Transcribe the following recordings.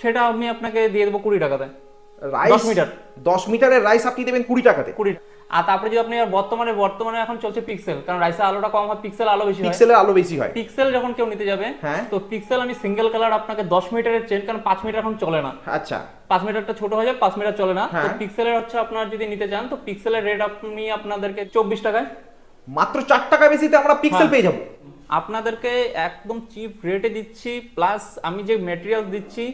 সেটা আমি আপনাকে দিয়ে দেবো 20 টাকাতে। রাইস 10 মিটার 10 মিটারের রাইস আপনি দেবেন 20 টাকাতে। 20। আর তারপরে যদি আপনি বর্তমানে এখন চলছে পিক্সেল, কারণ রাইসের আলোটা কম হয়, পিক্সেল আলো বেশি হয়। পিক্সেলের আলো বেশি হয়। পিক্সেল যখন কেউ নিতে যাবে, হ্যাঁ, তো পিক্সেল আমি সিঙ্গেল কালার আপনাকে 10 মিটারের চেন, কারণ 5 মিটার এখন চলে না। আচ্ছা, 5 মিটারটা ছোট হয়ে যায়, 5 মিটার চলে না। তো হ্যাঁ, পিক্সেলের হচ্ছে আপনার যদি নিতে চান, তো পিক্সেলের রেট আপনি আপনাদেরকে 24 টাকায়, মাত্র 4 টাকা বেশিতে আমরা পিক্সেল পেয়ে যাব। আপনাদেরকে একদম চিপ রেটে দিচ্ছি, প্লাস আমি যে ম্যাটেরিয়াল দিচ্ছি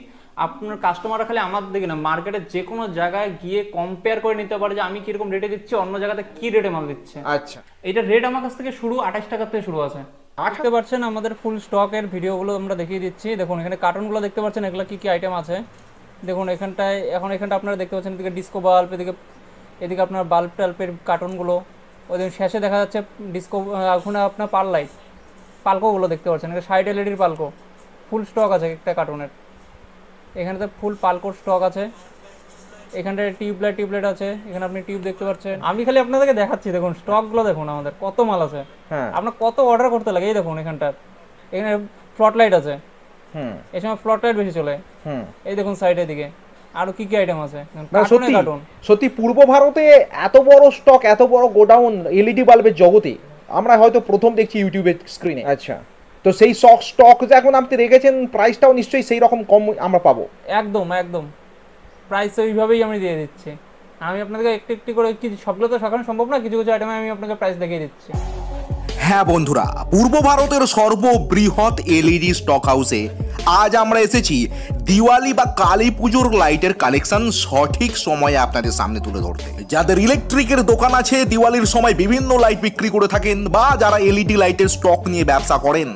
আপনার কাস্টমাররা খালি আমার দিকে না, মার্কেটে যে কোনো জায়গায় গিয়ে কম্পেয়ার করে নিতে পারে যে আমি কিরকম রেটে দিচ্ছি, অন্য জায়গাতে কি রেটে মাল দিচ্ছে। আচ্টা, এটা রেট আমার কাছ থেকে শুরু 28 টাকা থেকে শুরু আছে। দেখতে পাচ্ছেন আমাদের ফুল স্টকের ভিডিওগুলো আমরা দেখিয়ে দিচ্ছি। দেখুন এখানে কার্টুনগুলো দেখতে পাচ্ছেন, এগুলো কি কি আইটেম আছে দেখুন। এখানটা আপনারা দেখতে পাচ্ছেন এদিকে ডিস্কো বাল্ব, এদিকে আপনার বাল্ব টাল্পের কার্টুনগুলো, ওইদিন শেষে দেখা যাচ্ছে ডিস্কো, ওখানে আপনার পালকোগুলো দেখতে পাচ্ছেন, এটা 60 LED পালকো, ফুল স্টক আছে একটা কার্টুনের। এখানেতে ফুল পালকোর স্টক আছে। এখানটায় টিউবলাইট আছে, এখানে আপনি টিউব দেখতে পাচ্ছেন। আমি খালি আপনাদেরকে দেখাচ্ছি, দেখুন স্টকগুলো দেখুন আমাদের কত মাল আছে। আপনার কত অর্ডার করতে লাগে, এই দেখুন এখানে ফ্লট লাইট আছে, এই সময় ফ্লট লাইট বেশি চলে। এই দেখুন সাইডের দিকে আরো কি কি আইটেম আছে। সত্যি পূর্ব ভারতে এত বড় স্টক, এত বড় গোডাউন এলইডি বাল্বের জগতে আমরা হয়তো প্রথম দেখছি ইউটিউবের স্ক্রিনে। আচ্ছা, তো সেই স্টক যে এখন আপনি রেখেছেন, প্রাইসটাও নিশ্চয়ই সেই রকম কম আমরা পাবো। একদম প্রাইস ওইভাবেই আমি দিয়ে দিচ্ছি। আমি আপনাদেরকে একটু করে, কি সবগুলো তো সকালে সম্ভব না, কিছু কিছু আইটেমে আমি আপনাকে প্রাইস দেখিয়ে দিচ্ছি। হ্যাঁ বন্ধুরা, পূর্ব ভারতের সর্ববৃহৎ এলইডি স্টক হাউসে আজ আমরা এসেছি দিওয়ালি বা কালী পুজোর লাইটের কালেকশন সঠিক সময়ে আপনাদের সামনে তুলে ধরতে। যাদের ইলেকট্রিকের দোকান আছে, দিওয়ালির সময় বিভিন্ন লাইট বিক্রি করে থাকেন, বা যারা এলইডি লাইটের স্টক নিয়ে ব্যবসা করেন,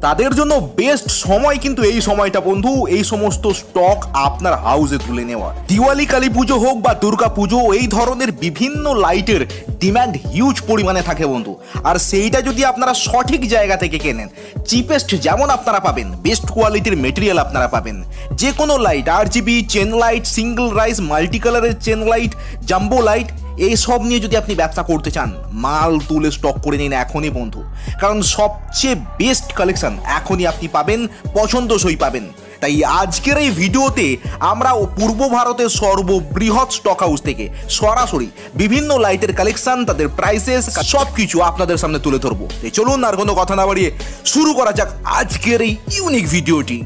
তাদের জন্য বেস্ট সময় কিন্তু এই সময়টা বন্ধু, এই সমস্ত স্টক আপনার হাউসে তুলে নেওয়া। দিওয়ালি, কালী পুজো হোক বা দুর্গা পুজো, এই ধরনের বিভিন্ন লাইটের ডিমান্ড হিউজ পরিমাণে থাকে বন্ধু। আর সেইটা যদি আপনারা সঠিক জায়গা থেকে কেনেন, চিপেস্ট যেমন আপনারা পাবেন, বেস্ট কোয়ালিটির মেটেরিয়াল আপনারা পাবেন। যে কোনো light, RGB chain light, single rice, multi কালারের চেন লাইট, জাম্বো লাইট, এইসব নিয়ে যদি আপনি ব্যবসা করতে চান, মাল তুলে স্টক করে নিন এখনই বন্ধু, কারণ সবচেয়ে বেস্ট কালেকশন এখনই আপনি পাবেন, পছন্দসই পাবেন। তাই আজকের এই ভিডিওতে আমরা পূর্ব ভারতের সর্ববৃহৎ স্টক হাউস থেকে সরাসরি বিভিন্ন লাইটের কালেকশন, তাদের প্রাইসেস, সবকিছু আপনাদের সামনে তুলে ধরবো। চলুন আর কোনো কথা না বাড়িয়ে শুরু করা যাক আজকের এই ইউনিক ভিডিওটি।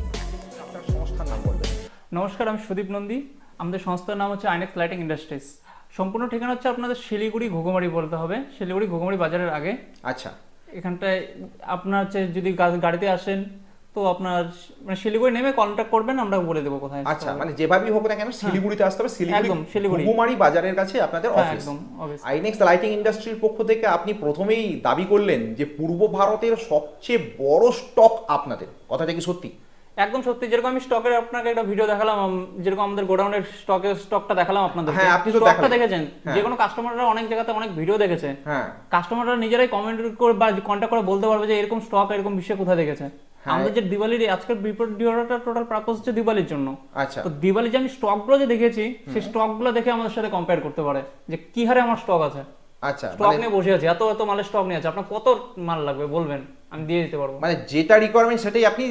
নমস্কার, আমি সুদীপ নন্দী। আমাদের সংস্থার নাম হচ্ছে আইনেক্স লাইটিং ইন্ডাস্ট্রিজ। সম্পূর্ণ ঠিকানা হচ্ছে আপনাদের শিলিগুড়ি ঘুঘুমারি বলতে হবে, শিলিগুড়ি ঘুঘুমারি বাজারের আগে। আচ্ছা, এখানটায় আপনার হচ্ছে যদি গাড়িতে আসেন, তো আপনার মানে শিলিগুড়ি নেমে কন্ট্যাক্ট করবেন, আমরা বলে দেবো কোথায়। আচ্ছা, মানে যেভাবেই হোক না কেন শিলিগুড়িতে আসতে হবে। শিলিগুড়ি ঘুঘুমারি বাজারের কাছে আপনাদের অফিস। আইনেক্স লাইটিং ইন্ডাস্ট্রির পক্ষ থেকে আপনি প্রথমেই দাবি করলেন যে পূর্ব ভারতের সবচেয়ে বড় স্টক আপনাদের, কথাটা কি সত্যি? একদম সত্যি। যেরকম আমি স্টকের আপনাকে একটা ভিডিও দেখালাম, যেরকম আমাদের গোডাউনের স্টকটা দেখালাম আপনাদের। হ্যাঁ, আপনি তো স্টকটা দেখেছেন। যে কোনো কাস্টমাররা অনেক জায়গাতে অনেক ভিডিও দেখেছে, হ্যাঁ, কাস্টমাররা নিজেরাই কমেন্ট করে বা কন্টাক্ট করে বলতে পারবে যে এরকম স্টক এরকম বিষয় কোথায় দেখেছে। আমাদের যে দিওয়ালির আজকের ভিডিওটা টোটাল পারপাস হচ্ছে দিওয়ালির জন্য। আচ্ছা, তো দিওয়ালি যে আমি স্টকগুলো যে দেখেছি, সেই স্টকগুলো দেখে আমাদের সাথে কম্পেয়ার করতে পারে যে কি হারে আমার স্টক আছে। আচ্ছা, স্টক নিয়ে বসে আছি, এত মালের স্টক নিয়ে আছে, আপনার কত মাল লাগবে বলবেন, আমি দিয়ে দিতে পারবো। মানে যেটা রিকোয়ারমেন্ট সেটাই আপনি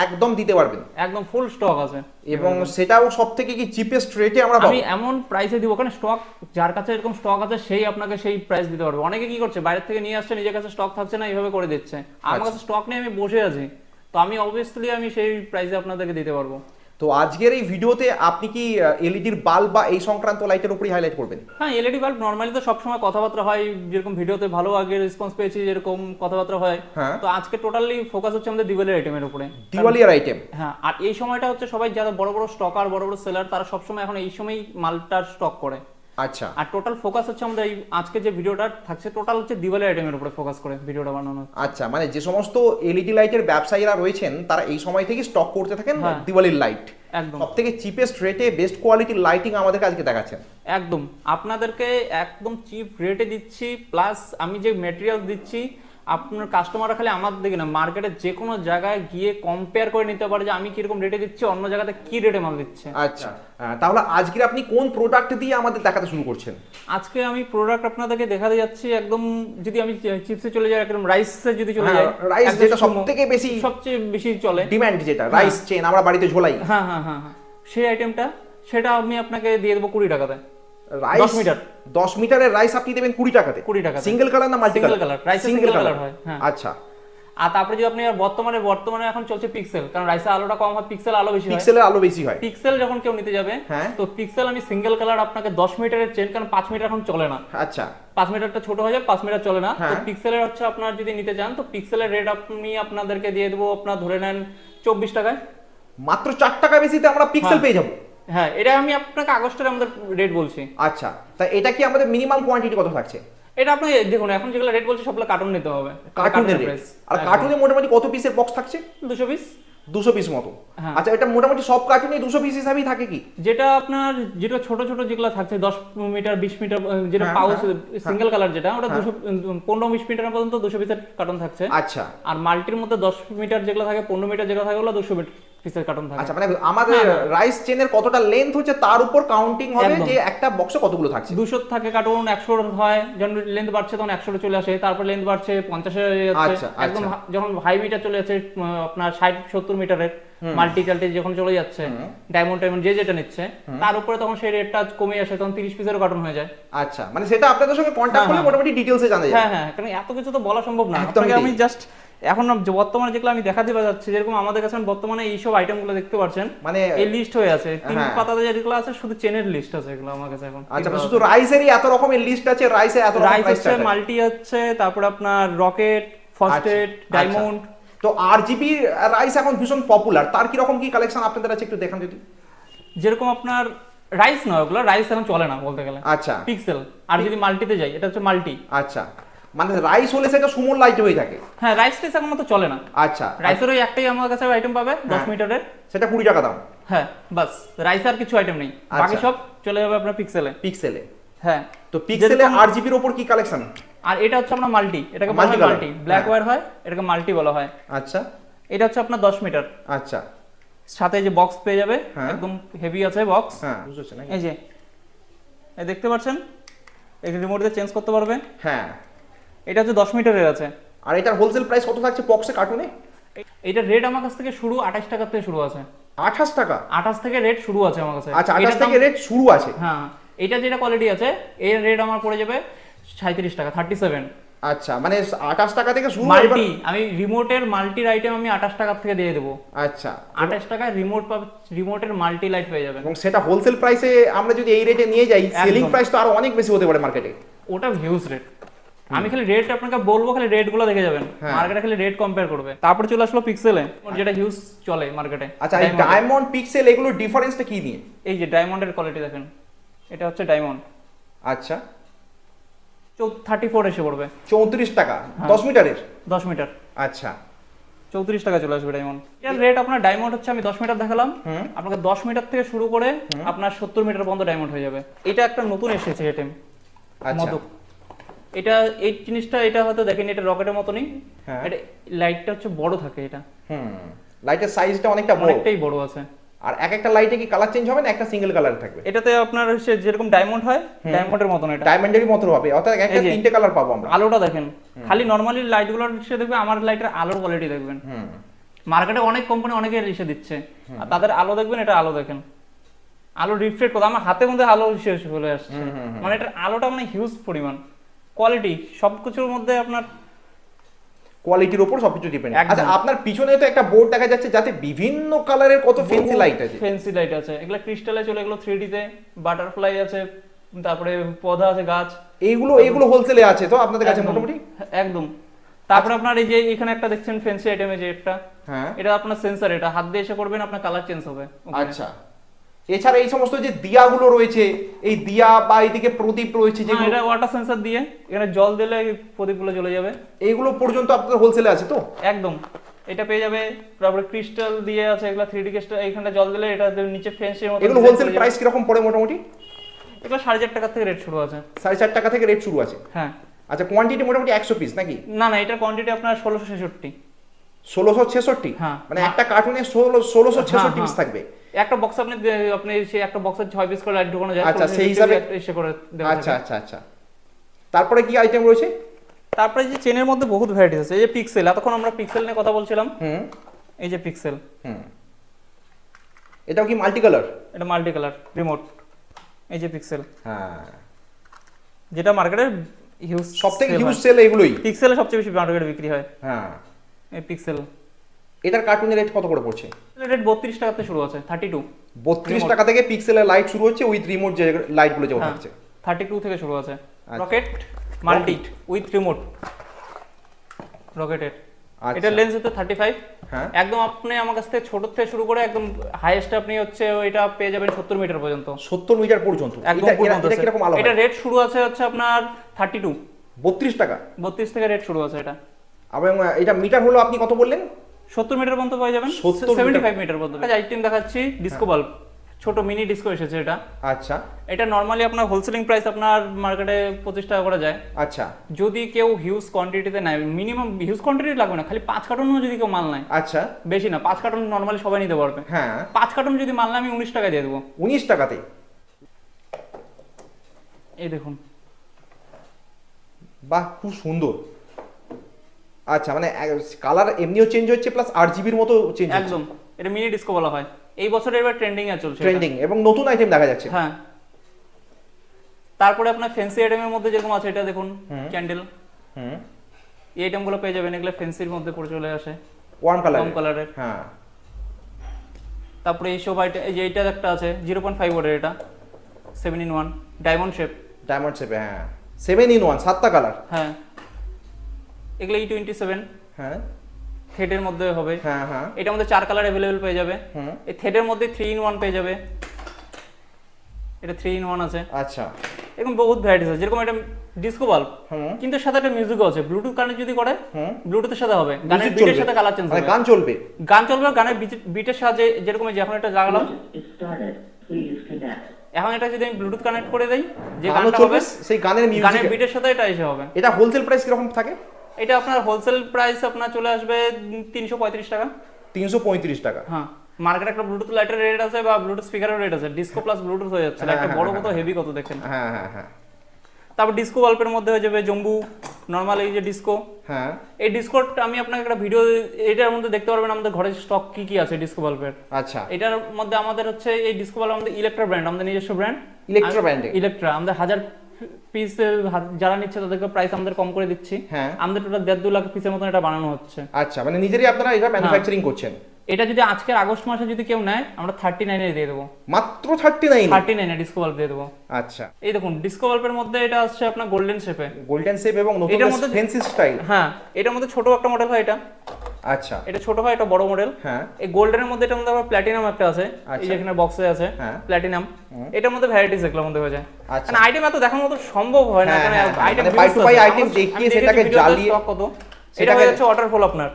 একদম দিতে পারবেন, একদম ফুল স্টক আছে, এবং সেটাও সবথেকে কি চিপেস্ট রেটে আমরা পাবো। আমি এমন প্রাইসে দিব, কারণ স্টক যার কাছে এরকম স্টক আছে সেই আপনাকে সেই প্রাইস দিতে পারবে। অনেকে কি করছে, বাইরে থেকে নিয়ে আসছে, নিজের কাছে স্টক থাকছে না, এইভাবে করে দিচ্ছে। আমার কাছে স্টক নিয়ে আমি বসে আছি, তো আমি অবভিয়াসলি আমি সেই প্রাইসে আপনাদেরকে দিতে পারবো। তো আজকের এই ভিডিওতে আপনি কি এলইডির বাল্ব বা এই সংক্রান্ত লাইটের উপরই হাইলাইট করবেন? হ্যাঁ, এলইডি বাল্ব নরমালি তো সবসময় কথাবার্তা হয়, যেরকম ভিডিওতে ভালো আগে রেসপন্স পেয়েছি, যেরকম কথাবার্তা হয়। তো আজকে টোটালি ফোকাস হচ্ছে আমাদের দিওয়ালির আইটেমের উপরে। দিওয়ালির আইটেম, হ্যাঁ। আর এই সময়টা হচ্ছে সবাই যারা বড় বড় স্টকার, বড় বড় সেলার, তারা সবসময় এখন এই সময় মালটার স্টক করে। আচ্ছা, আর টোটাল ফোকাস হচ্ছে আমাদের এই আজকে যে ভিডিওটা থাকছে টোটাল হচ্ছে দিওয়ালি আইটেমের উপরে ফোকাস করে ভিডিওটা বানানো। আচ্ছা, মানে যে সমস্ত এলইডি লাইটের ব্যবসায়ীরা রয়েছেন তারা এই সময় থেকে স্টক করতে থাকেন দিওয়ালির লাইট। একদম সবথেকে চিপেস্ট রেটে বেস্ট কোয়ালিটির লাইটিং আমাদেরকে আজকে দেখাচ্ছেন। একদম আপনাদেরকে একদম চিপ রেটে দিচ্ছি, প্লাস আমি যে ম্যাটেরিয়াল দিচ্ছি আপনার কাস্টমাররা খালি আমার দিকে না, মার্কেটে যে কোনো জায়গায় গিয়ে কম্পেয়ার করে নিতে পারে যে আমি কিরকম রেটে দিচ্ছি, অন্য জায়গাতে কি রেটে মাল দিচ্ছে। আচ্ছা, তাহলে আজকে আপনি কোন প্রোডাক্ট দিয়ে আমাদের দেখাতে শুরু করছেন? আজকে আমি প্রোডাক্ট আপনাদেরকে দেখাতে যাচ্ছি একদম, যদি আমি চিপসে চলে যাই, একদম রাইসে যদি চলে যাই, রাইস যেটা সবথেকে বেশি সবচেয়ে বেশি চলে ডিমান্ড, যেটা রাইস চেন আমরা বাড়িতে ঝোলাই, হ্যাঁ হ্যাঁ হ্যাঁ হ্যাঁ, সেই আইটেমটা সেটা আমি আপনাকে দিয়ে দেবো 20 টাকাতে। রাইস 10 মিটার 10 মিটারের রাইস আপনি দেবেন 20 টাকাতে। 20 টাকাতে সিঙ্গেল কালার না মাল্টি সিঙ্গেল কালার? রাইসে সিঙ্গেল কালার হয়, হ্যাঁ। আচ্ছা, আর তারপরে যদি আপনি বর্তমানে এখন চলছে পিক্সেল, কারণ রাইসে আলোটা কম হয়, পিক্সেল আলো বেশি হয়। পিক্সেলের আলো বেশি হয়। পিক্সেল যখন কেউ নিতে যাবে, হ্যাঁ, তো পিক্সেল আমি সিঙ্গেল কালার আপনাকে 10 মিটারের চেন, কারণ 5 মিটার এখন চলে না। আচ্ছা, 5 মিটারটা ছোট হয়ে যায়, 5 মিটার চলে না। তো হ্যাঁ। পিক্সেলের হচ্ছে আপনার যদি নিতে চান, তো পিক্সেলের রেট আমি আপনাদেরকে দিয়ে দেবো, আপনার ধরে নেন 24 টাকায়। মাত্র 4 টাকা বেশিতে আমরা পিক্সেল পেয়ে যাবো। হ্যাঁ, এটা আমি আপনাকে আগস্টের আমাদের রেট বলছি। আচ্ছা, তা এটা কি আমাদের মিনিমাম কোয়ান্টিটি কত থাকছে? এটা আপনি দেখুন, এখন যেগুলো রেট বলছে সবগুলো কার্টুন নিতে হবে, কার্টুনের রেট। আর কার্টুনে মোটামুটি কত পিসের বক্স থাকছে? 200 পিস। 200 পিস মতো। হ্যাঁ। আচ্ছা, এটা মোটামুটি সব কার্টুনে 200 পিস হিসাবেই থাকে কি? যেটা আপনার যেটা ছোট ছোট যেগুলো থাকছে 10 মিটার 20 মিটার, যেটা হ্যাঁ, পাউচ হ্যাঁ, সিঙ্গেল কালার, যেটা ওটা 15-20 মিটার পর্যন্ত 200 পিসের কার্টুন থাকছে। আচ্ছা, আর মাল্টির মধ্যে 10 মিটার যেগুলো থাকে, 15 মিটার যেগুলো থাকে, ওগুলো 200 পিসের কার্টুন থাকে। আচ্ছা, মানে আমাদের রাইস চেনের কতটা লেন্থ হচ্ছে তার উপর কাউন্টিং হবে যে একটা বক্সে কতগুলো থাকছে। 200 থাকে কার্টুন, 100 হয়, যখন লেন্থ বাড়ছে তখন 100 চলে আসে, তারপর লেন্থ বাড়ছে 50 হয়ে যাচ্ছে। আচ্ছা, একদম যখন হাই মিটার চলে যাচ্ছে, আপনার 60-70 মিটারের মাল্টি টাল্টি যখন চলে যাচ্ছে, ডায়মন্ড যে যেটা নিচ্ছে, তার উপরে তখন সেই রেটটা কমে আসে, তখন 30 পিসেরও কার্টুন হয়ে যায়। আচ্ছা, মানে সেটা আপনাদের সঙ্গে কন্টাক্ট করলে মোটামুটি ডিটেইলসে জানা যায়। হ্যাঁ হ্যাঁ, কারণ এত কিছু তো বলা সম্ভব না। একদমই আপনাকে আমি ঠিক। জাস্ট এখন বর্তমানে যেগুলো আমি দেখাতে যাচ্ছি, যেরকম আমাদের কাছে বর্তমানে এইসব আইটেমগুলো দেখতে পাচ্ছেন, মানে এই লিস্ট হয়ে আছে 3 হ্যাঁ। পাতাতে যেগুলো আছে, শুধু চেনের লিস্ট আছে এগুলো আমার কাছে এখন। আচ্ছা, মানে শুধু রাইসেরই এত রকমের লিস্ট আছে, রাইসে এত রকম রাইস প্রাইস আছে, মাল্টি আছে, তারপর আপনার রকেট, ফস্টেড, ডায়মন্ড। তো আরজিবি রাইস এখন ভীষণ পপুলার, তার কি রকম কি কালেকশন আপনাদের আছে একটু দেখান যদি। যেরকম আপনার রাইস নয়, ওগুলো রাইস এখন চলে না বলতে গেলে। আচ্ছা, পিক্সেল। আর যদি মাল্টিতে যাই, এটা হচ্ছে মাল্টি। আচ্ছা, মানে রাইস হলে সেটা সুমন লাইট হয়ে থাকে। হ্যাঁ, রাইস টেস এখন তো চলে না। আচ্ছা, রাইসের ওই একটাই আমার কাছে আইটেম পাবে 10 মিটারের, সেটা 20 টাকা দাম। হ্যাঁ বাস, রাইস আর কিছু আইটেম নেই, বাকি সব চলে যাবে আপনার পিক্সেলে। পিক্সেলে, হ্যাঁ। তো পিক্সেলে আরজিবির উপর কি কালেকশন? আর এটা হচ্ছে আপনার মাল্টি, এটাকে বলা হয় মাল্টি, ব্ল্যাক ওয়্যার হয়, এটাকে মাল্টি বলা হয়। আচ্ছা, এটা হচ্ছে আপনার 10 মিটার। আচ্ছা, সাথে যে বক্স পেয়ে যাবে, হ্যাঁ। একদম হেভি আছে বক্স। হ্যাঁ, বুঝছেন নাকি? এই যে এই দেখতে পাচ্ছেন, এই রিমোট দিয়ে চেঞ্জ করতে পারবে। হ্যাঁ। এটা হচ্ছে 10 মিটারের আছে। আর এটার হোলসেল প্রাইস কত থাকছে বক্সে কার্টুনে? এটা রেট আমার কাছ থেকে শুরু 28 টাকা থেকে শুরু আছে। 28 টাকা? 28 থেকে রেট শুরু আছে আমার কাছে। আচ্ছা, 28 থেকে রেট শুরু আছে। হ্যাঁ, এটা যেটা কোয়ালিটি আছে, এর রেট আমার পড়ে যাবে 37 টাকা, 37। আচ্ছা, মানে 28 টাকা থেকে শুরু। মাল্টি, আমি রিমোটের মাল্টির আইটেম আমি 28 টাকা থেকে দিয়ে দেবো। আচ্ছা, 28 টাকায় রিমোট পাবে, রিমোটের মাল্টি লাইট পেয়ে যাবেন। এবং সেটা হোলসেল প্রাইসে আমরা যদি এই রেটে নিয়ে যাই, সেলিং প্রাইস তো আরো অনেক বেশি হতে পারে মার্কেটে। ওটা হিউজ রেট। আমি খালি রেট আপনাকে বলবো, খালি রেট গুলো দেখে যাবেন, মার্কেটে খালি রেট কম্পেয়ার করবে। তারপর চলে আসলো পিক্সেলে, যেটা হিউজ চলে মার্কেটে। আচ্ছা, এই ডায়মন্ড পিক্সেল এগুলোর ডিফারেন্সটা কি নিয়ে? এই যে ডায়মন্ডের কোয়ালিটি দেখেন, এটা হচ্ছে ডায়মন্ড। আচ্ছা, 34 এসে পড়বে। 34 টাকা 10 মিটারের? 10 মিটার। আচ্ছা, 34 টাকা চলে আসবে ডায়মন্ড। এর রেট আপনার ডায়মন্ড হচ্ছে, আমি 10 মিটার দেখালাম, আপনাকে 10 মিটার থেকে শুরু করে আপনার 70 মিটার পর্যন্ত ডায়মন্ড হয়ে যাবে। এটা একটা নতুন এসেছে আইটেম, মদক। এটা এই জিনিসটা, এটা হয়তো দেখেন, এটা রকেটের মতনই, এটা লাইটটা হচ্ছে বড় থাকে। এটা লাইটের সাইজটা অনেকটা বড়, অনেকটাই বড় আছে। আর এক একটা লাইটে কি কালার চেঞ্জ হবে না, একটা সিঙ্গেল কালার থাকবে? এটাতে আপনার হচ্ছে যেরকম ডায়মন্ড হয়, ডায়মন্ডের মতন এটা, ডায়মন্ডেরই মতো হবে, অর্থাৎ একটা তিনটে কালার পাবো আমরা। আলোটা দেখেন, খালি নরমালি লাইটগুলো এসে দেখবে, আমার লাইটের আলোর কোয়ালিটি দেখবেন। মার্কেটে অনেক কোম্পানি অনেকে এসে দিচ্ছে, আর তাদের আলো দেখবেন, এটা আলো দেখেন, আলো রিফ্লেক্ট করতে আমার হাতের মধ্যে আলো চলে আসছে। মানে এটার আলোটা মানে হিউজ পরিমাণ, কোয়ালিটি সবকিছুর মধ্যে আপনার কোয়ালিটির উপর সবকিছু ডিপেন্ড। আচ্ছা, আপনার পিছনে তো একটা বোর্ড দেখা যাচ্ছে, যাতে বিভিন্ন কালারের কত ফেন্সি লাইট আছে। ফেন্সি লাইট আছে, এগুলো ক্রিস্টালে চলে, এগুলো 3D তে, বাটারফ্লাই আছে, তারপরে পৌধা আছে, গাছ। এইগুলো হোলসেলে আছে তো আপনাদের কাছে মোটামুটি? একদম। তারপরে আপনার এই যে এখানে একটা দেখছেন ফেন্সি আইটেমে যে একটা, এটা আপনার সেন্সর, এটা হাত দিয়ে এসে করবেন, আপনার কালার চেঞ্জ হবে। আচ্ছা, এছাড়া এই সমস্ত যে দিয়াগুলো রয়েছে, এই দিয়া বা এইদিকে প্রদীপ রয়েছে, যে এটা ওয়াটার সেন্সর দিয়ে, এখানে জল দিলে প্রদীপগুলো জ্বলে যাবে। এইগুলো পর্যন্ত আপনাদের হোলসেলে আছে তো? একদম, এটা পেয়ে যাবে। তারপরে ক্রিস্টাল দিয়ে আছে, এগুলা 3D ক্রিস্টাল, এইখানটা জল দিলে এটা নিচে ফেন্সির মতো। এগুলো হোলসেল প্রাইস কিরকম পড়ে মোটামুটি? এগুলো 4.5 টাকা থেকে রেট শুরু আছে। 4.5 টাকা থেকে রেট শুরু আছে? হ্যাঁ। আচ্ছা, কোয়ান্টিটি মোটামুটি 100 পিস নাকি? না না, এটার কোয়ান্টিটি আপনার 1666। 1666 হ্যাঁ। মানে একটা কার্টুনে 1666 পিস হ্যাঁ। থাকবে। একটা বক্স আপনি সেই একটা বক্সে 6 পিস করে লাইট ঢোকানো যায়। আচ্ছা, সেই হিসাবে এসে করে দেওয়া আচ্ছা থাকে। আচ্ছা আচ্ছা। তারপরে কি আইটেম রয়েছে? তারপরে যে চেনের মধ্যে বহুত ভ্যারাইটিস আছে। এই যে পিক্সেল, এতক্ষণ আমরা পিক্সেল নিয়ে কথা বলছিলাম। হুম এই যে পিক্সেল, হুম, এটাও কি মাল্টি কালার? এটা মাল্টি কালার রিমোট। এই যে পিক্সেল, হ্যাঁ, যেটা মার্কেটের হিউজ, সবথেকে হিউজ সেল এগুলোই। পিক্সেলের সবচেয়ে বেশি মার্কেটে বিক্রি হয়। হ্যাঁ, এই পিক্সেল, এটার কার্টুনের রেট কত করে পড়ছে? রেট 32 টাকা থেকে শুরু আছে। 32 32 টাকা থেকে পিক্সেলের লাইট শুরু হচ্ছে, উইথ রিমোট যে লাইটগুলো যেমন থাকছে। 32 থেকে শুরু আছে। আচ্ছা। রকেট মাল্টি উইথ রিমোট, রকেটের। আচ্ছা। এটা লেন্স হচ্ছে 35। হ্যাঁ, একদম আপনি আমার কাছ থেকে ছোট থেকে শুরু করে একদম হাইয়েস্ট আপনি হচ্ছে ওইটা পেয়ে যাবেন 70 মিটার পর্যন্ত। 70 মিটার পর্যন্ত। একদম এটা কিরকম আলো? এটা রেট শুরু আছে হচ্ছে আপনার 32, 32 টাকা। 32 থেকে রেট শুরু আছে এটা। এবং এটা মিটার হলো আপনি কত বললেন? 70 মিটার পর্যন্ত পেয়ে যাবেন। 75 মিটার পর্যন্ত। আইটেম দেখাচ্ছি ডিসকো বাল্ব, ছোট মিনি ডিসকো এসেছে এটা। আচ্ছা এটা নরমালি আপনার হোলসেলিং প্রাইস আপনার মার্কেটে 25 টাকা করে যায়। আচ্ছা যদি কেউ হিউজ কোয়ান্টিটিতে নেয়, মিনিমাম হিউজ কোয়ান্টিটি লাগবে না, খালি 5 কার্টনও যদি কেউ মাল নেয়, আচ্ছা, বেশি না, 5 কার্টন নরমালি সবাই নিতে পারবে। হ্যাঁ, 5 কার্টন যদি মাল নেয় আমি 19 টাকায় দিয়ে দেবো। 19 টাকাতে? এই দেখুন, বাহ, খুব সুন্দর। আচ্ছা, মানে কালার এমনিও চেঞ্জ হচ্ছে, প্লাস RGBর মতো চেঞ্জ হচ্ছে। একদম, এটা মিনি ডিসকো বলা হয়। এই বছর এবার ট্রেন্ডিং এ চলছে এটা। ট্রেন্ডিং এবং নতুন আইটেম দেখা যাচ্ছে। হ্যাঁ। তারপরে আপনার ফ্যান্সি আইটেমের মধ্যে যেরকম আছে, এটা দেখুন ক্যান্ডেল। হুম, এই আইটেমগুলো পেয়ে যাবেন, এগুলো ফ্যান্সির মধ্যে পড়ে চলে আসে, ওয়ার্ম কালার, কম কালারের। হ্যাঁ। তারপরে এইসব আইটেম, এই যে এইটা একটা আছে 0.5 ওয়াটের, এটা 7-in-1 ডায়মন্ড শেপ। ডায়মন্ড শেপে, হ্যাঁ, 7-in-1 7টা কালার। হ্যাঁ, এগুলো E27 হ্যাঁ থ্রেডের মধ্যে হবে। হ্যাঁ হ্যাঁ, এটার মধ্যে 4 কালার अवेलेबल পেয়ে যাবে। হুম, এই থ্রেডের মধ্যে 3-in-1 পেয়ে যাবে। এটা 3-in-1 আছে। আচ্ছা, এরকম বহুত ভ্যারাইটিস আছে। যেরকম এটা ডিসকো বাল্ব, হুম, কিন্তু এর সাথে একটা মিউজিকও আছে। ব্লুটুথ কানেক্ট যদি করে, হুম, ব্লুটুথের সাথে হবে, গানের মিউজিক বিটের চলবে, সাথে কালার চেঞ্জ মানে হবে, গান চলবে। গান চলবে গানের বিটের সাথে। যেরকম এই যে এখন এটা জাগালাম, এখন এটা যদি আমি ব্লুটুথ কানেক্ট করে দেই, যে গানও গানটা চলবে, হবে সেই গানের গানের মিউজিক। বিটের সাথে এটা এসে হবে। এটা হোলসেল প্রাইস কিরকম থাকে? এটা আপনার হোলসেল প্রাইস আপনার চলে আসবে 335 টাকা। 335 টাকা। হ্যাঁ, মার্কেটে একটা ব্লুটুথ লাইটের রেট আছে বা ব্লুটুথ স্পিকারের রেট আছে। ডিসকো প্লাস ব্লুটুথ হয়ে যাচ্ছে, হ্যাঁ, একটা হ্যাঁ, বড় হ্যাঁ, কত হেভি কত দেখেন। হ্যাঁ হ্যাঁ হ্যাঁ, তারপর ডিসকো বাল্বের মধ্যে হয়ে যাবে জম্বু, নরমাল এই যে ডিসকো। হ্যাঁ, এই ডিসকোটা আমি আপনাকে একটা ভিডিও, এটার মধ্যে দেখতে পারবেন আমাদের ঘরে স্টক কি কি আছে ডিসকো বাল্বের। আচ্ছা, এটার মধ্যে আমাদের হচ্ছে এই ডিসকো বাল্ব আমাদের ইলেকট্রা ব্র্যান্ড, আমাদের নিজস্ব ব্র্যান্ড ইলেকট্রা ব্র্যান্ডে। ইলেকট্রা। আমাদের 1000 পিস যারা নিচ্ছে তাদেরকে প্রাইস আমাদের কম করে দিচ্ছি। হ্যাঁ, আমাদের টোটাল 1.5-2 লাখ পিসের মতন এটা বানানো হচ্ছে। আচ্ছা, মানে নিজেরই আপনারা এটা ম্যানুফ্যাকচারিং করছেন। এটা যদি আজকের আগস্ট মাসে যদি কেউ নেয়, আমরা 39 এ দিয়ে দেবো। মাত্র 39? 39 এ ডিসকো বাল্ব দিয়ে দেবো। আচ্ছা, এই দেখুন ডিসকো বাল্বের মধ্যে এটা আসছে আপনার গোল্ডেন শেপে, গোল্ডেন শেপ এবং নতুন এটার মধ্যে ফ্যান্সি স্টাইল। হ্যাঁ, এটার মধ্যে ছোট একটা মডেল হয় এটা। আচ্ছা, এটা ছোট হয়, এটা বড় মডেল। হ্যাঁ, এই গোল্ডেনের মধ্যে এটার মধ্যে আবার প্ল্যাটিনাম একটা আছে, এই আচ্ছা। যে এখানে বক্সে আছে হ্যাঁ, প্ল্যাটিনাম। এটার মধ্যে ভ্যারাইটিস এগুলোর মধ্যে হয়ে যায়। আচ্ছা, মানে আইটেম এত দেখার মতো সম্ভব হয় না, হ্যাঁ, কারণ হ্যাঁ, আইটেম মানে by to by item দেখিয়ে সেটাকে জ্বালিয়ে কত। এটা সেটাকে- হয়ে যাচ্ছে ওয়াটারফল আপনার,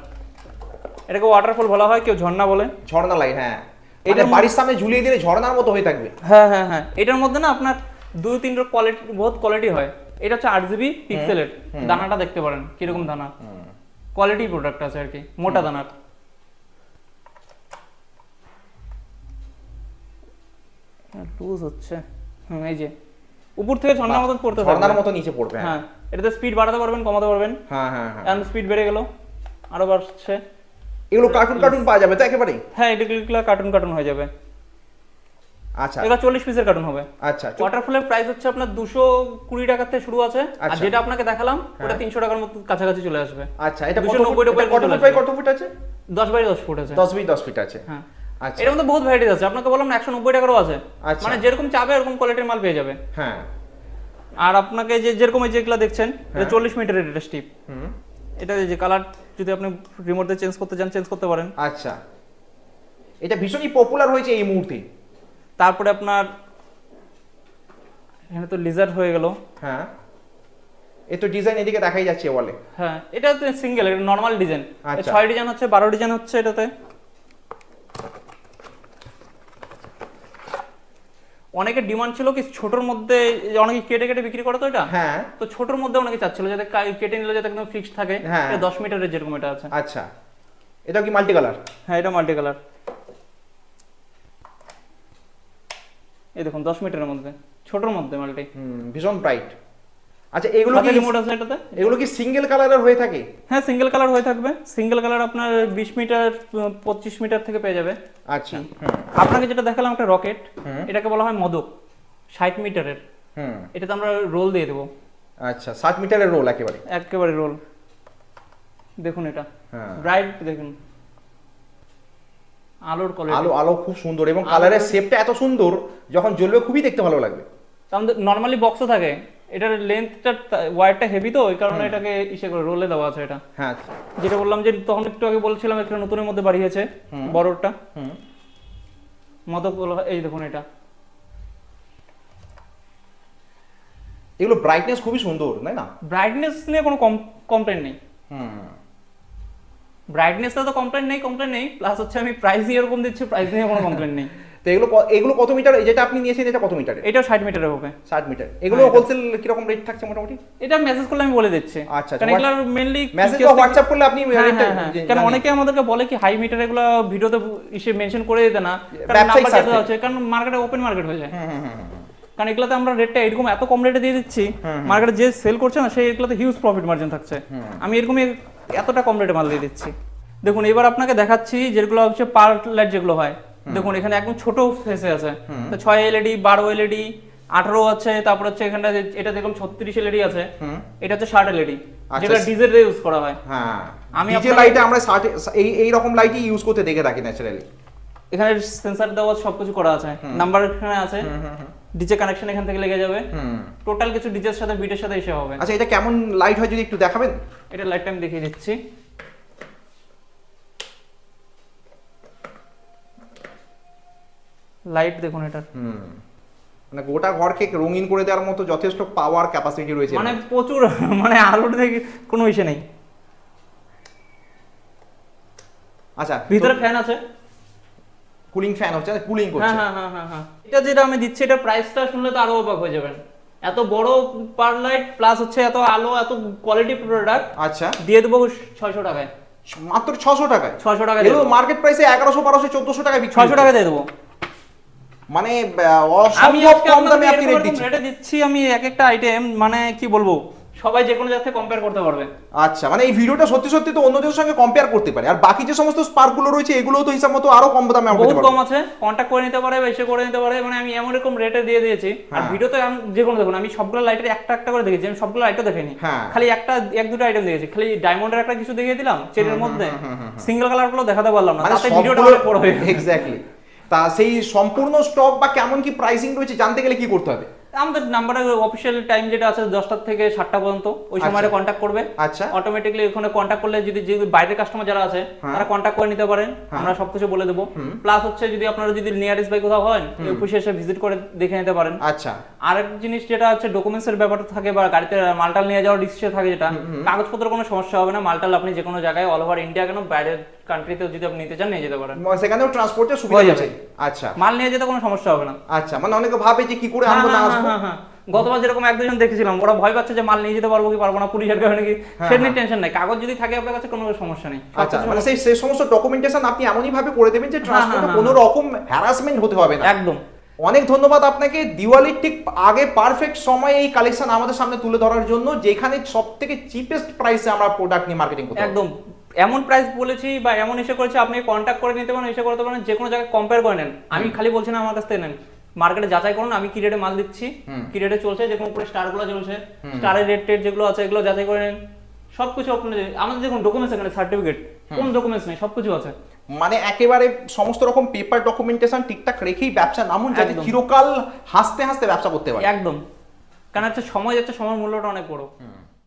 এটাকে ওয়াটারফল বলা হয়, কেউ ঝর্ণা বলে। ঝর্ণা লাইট, হ্যাঁ, এটা বাড়ির সামনে ঝুলিয়ে দিলে ঝর্ণার মতো হয়ে থাকবে। হ্যাঁ হ্যাঁ হ্যাঁ, এটার মধ্যে না আপনার 2-3 কোয়ালিটি, বহুত কোয়ালিটি হয়। এটা হচ্ছে 8GB পিক্সেলের। দানাটা দেখতে পারেন কিরকম দানা, কোয়ালিটি প্রোডাক্ট আছে আর কি, মোটা দানার। লুজ হচ্ছে, এই যে উপর থেকে ঝর্ণার মতন পড়তে থাকবে, ঝর্ণার মতো নিচে পড়বে। হ্যাঁ, এটাতে স্পিড বাড়াতে পারবেন, কমাতে পারবেন। হ্যাঁ হ্যাঁ হ্যাঁ, এখন স্পিড বেড়ে গেল, আরো বাড়ছে। এগুলো কার্টুন কার্টুন পাওয়া যাবে তো একেবারে? হ্যাঁ, এগুলো কার্টুন কার্টুন হয়ে যাবে। আচ্ছা, এটা 40 পিসের কার্টুন হবে। আচ্ছা, ওয়াটারফলের প্রাইস হচ্ছে আপনার 220 টাকা থেকে শুরু আছে, আর আচ্ছা। যেটা আপনাকে দেখালাম ওটা 300 টাকার মতো কাছাকাছি চলে আসবে। আচ্ছা, এটা 290 কত টাকায় কত চলে ফুট বাই আসবে। কত ফুট আছে? 10x10 ফুট আছে। 10 বাই 10 ফিট আছে। হ্যাঁ, আচ্ছা, এর মধ্যে বহুত ভ্যারাইটিস আছে। আপনাকে বললাম না 190 টাকারও আছে। আচ্ছা। মানে যেরকম চাবে এরকম কোয়ালিটির মাল পেয়ে যাবে। হ্যাঁ, আর আপনাকে যেরকম এই যেগুলো দেখছেন, এটা 40 মিটারের এটা স্টিপ। হুম, এটা এই যে কালার যদি আপনি রিমোট দিয়ে চেঞ্জ করতে চান চেঞ্জ করতে পারেন। আচ্ছা, এটা ভীষণই পপুলার হয়েছে এই মুহূর্তে। তারপরে আপনার এখানে তো লিজার্ড হয়ে গেল। হ্যাঁ, এই তো ডিজাইন এদিকে দেখাই যাচ্ছে বলে। হ্যাঁ, এটা তো সিঙ্গেল, এটা নরমাল ডিজাইন। আচ্ছা। 6 ডিজাইন হচ্ছে, 12 ডিজাইন হচ্ছে এটাতে। অনেকের ডিমান্ড ছিল কি ছোটর মধ্যে, অনেকে কেটে কেটে বিক্রি করে তো এটা, হ্যাঁ তো ছোটর মধ্যে অনেকে চাচ্ছিল যাতে কেটে নিলে যাতে একদম ফিক্সড থাকে। হ্যাঁ। এটা 10 মিটারের যেরকম এটা আছে। আচ্ছা, এটা কি মাল্টি কালার? হ্যাঁ, এটা মাল্টি কালার। এই দেখুন 10 মিটারের মধ্যে, ছোটর মধ্যে মাল্টি। ভীষণ ব্রাইট। আচ্ছা, এগুলো কি রিমোট আছে এটাতে? এগুলো কি সিঙ্গেল কালারের হয়ে থাকে? হ্যাঁ, সিঙ্গেল কালার হয়ে থাকবে। সিঙ্গেল কালার আপনার 20 মিটার 25 মিটার থেকে পেয়ে যাবে। আচ্ছা, আপনাকে যেটা দেখালাম একটা রকেট, এটাকে বলা হয় মদক, 60 মিটারের। এটাতে আমরা রোল দিয়ে দেবো। আচ্ছা, 60 মিটারের রোল একেবারে রোল। দেখুন এটা ব্রাইট, দেখুন আলোর কোয়ালিটি, আলো খুব সুন্দর এবং কালারের শেপটা এত সুন্দর, যখন জ্বলবে খুবই দেখতে ভালো লাগবে। আমাদের নরমালি বক্সও থাকে, এটার লেন্থটা ওয়্যারটা হেভি তো ওই কারণে এটাকে ইসে করে রোলে দেওয়া আছে এটা। হ্যাঁ, যেটা বললাম যে তখন একটু আগে বলছিলাম একটা নতুনের মধ্যে বাড়িয়েছে বড়টা মদক বলা হয়। এই দেখুন এটা, এগুলো ব্রাইটনেস খুবই সুন্দর, তাই না? ব্রাইটনেস নিয়ে কোনো কমপ্লেন নেই। ব্রাইটনেসটা তো কমপ্লেন নেই, প্লাস হচ্ছে আমি প্রাইস নিয়ে এরকম দিচ্ছি, প্রাইস নিয়ে কোনো কমপ্লেন নেই। তো এগুলো কত মিটার? যেটা আপনি নিয়েছেন এটা কত মিটার? এটাও 60 মিটারের হবে। 60 মিটার। এগুলো হোলসেল কি রকম রেট থাকছে মোটামুটি? এটা মেসেজ করলে আমি বলে দিচ্ছি। আচ্ছা, কারণ এগুলো মেইনলি মেসেজ বা WhatsApp করলে আপনি রেটটা, কারণ অনেকে আমাদেরকে বলে কি হাই মিটার এগুলো ভিডিওতে এসে মেনশন করে দিতে না, কারণ নাম্বার যেটা আছে, কারণ মার্কেটে ওপেন মার্কেট হয়ে যায়। কারণ এগুলোতে আমরা রেটটা এরকম এত কম রেটে দিয়ে দিচ্ছি, মার্কেটে যে সেল করছে না সেই এগুলোতে হিউজ প্রফিট মার্জিন থাকছে। আমি এরকমই এতটা কম রেটে মাল দিয়ে দিচ্ছি। দেখুন এবার আপনাকে দেখাচ্ছি যেগুলো হচ্ছে পার লাইট যেগুলো হয়। দেখুন এখানে একদম ছোট ফেসে আছে, তো 6 এলইডি, 12 এলইডি, 18 আছে, তারপর হচ্ছে এখানটা এটা দেখুন 36 এলইডি আছে, এটা হচ্ছে 60 এলইডি, যেটা ডিজেল রে ইউজ করা হয়। হ্যাঁ, আমি ডিজেল লাইটে আমরা 60 এই রকম লাইটই ইউজ করতে দেখে থাকি ন্যাচারালি। এখানে সেন্সর দেওয়া সবকিছু করা আছে, নাম্বার এখানে আছে, ডিজে কানেকশন এখান থেকে লেগে যাবে, টোটাল কিছু ডিজের সাথে বিটের সাথে এসে হবে। আচ্ছা, এটা কেমন লাইট হয় যদি একটু দেখাবেন? এটা লাইটটা আমি দেখিয়ে দিচ্ছি। লাইট দেখুন এটা, মানে গোটা ঘরকে রঙিন করে দেওয়ার মতো যথেষ্ট পাওয়ার ক্যাপাসিটি রয়েছে, মানে প্রচুর, মানে আলোর থেকে কোনো ইসে নেই। আচ্ছা, ভিতরে ফ্যান আছে, কুলিং ফ্যান হচ্ছে, কুলিং করছে। হ্যাঁ। এটা যেটা আমি দিচ্ছি, এটা প্রাইসটা শুনলে তো আরো অবাক হয়ে যাবেন। এত বড় পার লাইট প্লাস হচ্ছে এত আলো, এত কোয়ালিটি প্রোডাক্ট, আচ্ছা, দিয়ে দেবো 600 টাকায়। মাত্র 600 টাকায়? 600 টাকায় এগুলো মার্কেট প্রাইসে 1100 1200 1400 টাকায় বিক্রি, 600 টাকা দিয়ে দেবো। মানে অসম্ভব কম দামে আপনি রেটে দিচ্ছি। আমি এক একটা আইটেম মানে কি বলবো, সবাই যে কোনো জায়গা থেকে কম্পেয়ার করতে পারবে। আচ্ছা, মানে এই ভিডিওটা সত্যি সত্যি তো অন্যদের সঙ্গে কম্পেয়ার করতে পারে, আর বাকি যে সমস্ত স্পার্কগুলো রয়েছে এগুলো তো হিসাব মতো আরো কম দামে আমরা বহুত কম আছে, কন্টাক্ট করে নিতে পারে, এসে করে নিতে পারে। মানে আমি এমন এরকম রেটে দিয়ে দিয়েছি। আর ভিডিওতে আমি যে কোনো দেখুন, আমি সবগুলো লাইটের একটা একটা করে দেখেছি, আমি সবগুলো লাইটও দেখিনি, খালি এক দুটো আইটেম দেখেছি। খালি ডায়মন্ডের একটা কিছু দেখিয়ে দিলাম চেনের মধ্যে, সিঙ্গেল কালার গুলো দেখাতে পারলাম না, তাতে ভিডিওটা অনেক বড় হয়ে গেল। এক্স্যাক্টলি। তা সেই সম্পূর্ণ স্টক বা কেমন কি প্রাইসিং রয়েছে জানতে গেলে কি করতে হবে? আমাদের নাম্বারে অফিশিয়াল টাইম যেটা আছে 10টা থেকে 7টা পর্যন্ত, ওই সময় কন্ট্যাক্ট করবে। আচ্ছা, অটোমেটিক্যালি ওখানে কন্ট্যাক্ট করলে যদি বাইরের কাস্টমার যারা আছে তারা কন্ট্যাক্ট করে নিতে পারেন, আমরা সবকিছু বলে দেবো। প্লাস হচ্ছে যদি আপনারা যদি নিয়ারেস্ট বাই কোথাও হয়, অফিসে এসে ভিজিট করে দেখে নিতে পারেন। আচ্ছা, আরেক জিনিস যেটা হচ্ছে ডকুমেন্টস এর ব্যাপারটা থাকে, বা গাড়িতে মালটাল নিয়ে যাওয়ার রিস্ক থাকে, যেটা কাগজপত্র কোনো সমস্যা হবে না। মালটাল আপনি যে কোনো জায়গায় অল ওভার ইন্ডিয়া কেন বাইরের কান্ট্রিতেও যদি আপনি নিতে চান নিয়ে যেতে পারেন, সেখানেও ট্রান্সপোর্টের সুবিধা আছে। আচ্ছা, মাল নিয়ে যেতে কোনো সমস্যা হবে না। আচ্ছা, মানে অনেকে ভাবে যে কি করে আনবো না আসবো। গতবার যেরকম এক দুজন দেখেছিলাম, ওরা ভয় পাচ্ছে যে মাল নিয়ে যেতে পারবো কি পারবো না, পুলিশের কারণে কি, সে নিয়ে টেনশন নাই। কাগজ যদি থাকে আপনার কাছে কোনো সমস্যা নেই। আচ্ছা, মানে সেই সমস্ত ডকুমেন্টেশন আপনি এমনই ভাবে করে দেবেন যে ট্রান্সপোর্টে কোনো রকম হ্যারাসমেন্ট হতে হবে না। একদম। অনেক ধন্যবাদ আপনাকে দিওয়ালির ঠিক আগে পারফেক্ট সময়ে এই কালেকশন আমাদের সামনে তুলে ধরার জন্য, যেখানে সবথেকে চিপেস্ট প্রাইসে আমরা প্রোডাক্ট নিয়ে মার্কেটিং করতে পারি। একদম এমন প্রাইস বলেছি বা এমন এসে করেছি, আপনি কন্ট্যাক্ট করে নিতে পারেন, এসে করতে পারেন, যে কোনো জায়গায় কম্পেয়ার করে নেন। আমি খালি বলছি না আমার কাছ থেকে নেন, মার্কেটে যাচাই করুন আমি কি রেটে মাল দিচ্ছি, কি রেটে চলছে, যেরকম উপরে স্টারগুলো চলছে, স্টারের রেট টেট যেগুলো আছে এগুলো যাচাই করে নেন। সবকিছু আপনাদের আমাদের দেখুন ডকুমেন্টস, এখানে সার্টিফিকেট কোন ডকুমেন্টস নেই, সবকিছু আছে। মানে একেবারে সমস্ত রকম পেপার ডকুমেন্টেশন ঠিকঠাক রেখেই ব্যবসা নামুন, যাতে চিরকাল হাসতে হাসতে ব্যবসা করতে পারে। একদম, কারণ হচ্ছে সময় যাচ্ছে, সময়ের মূল্যটা অনেক বড়।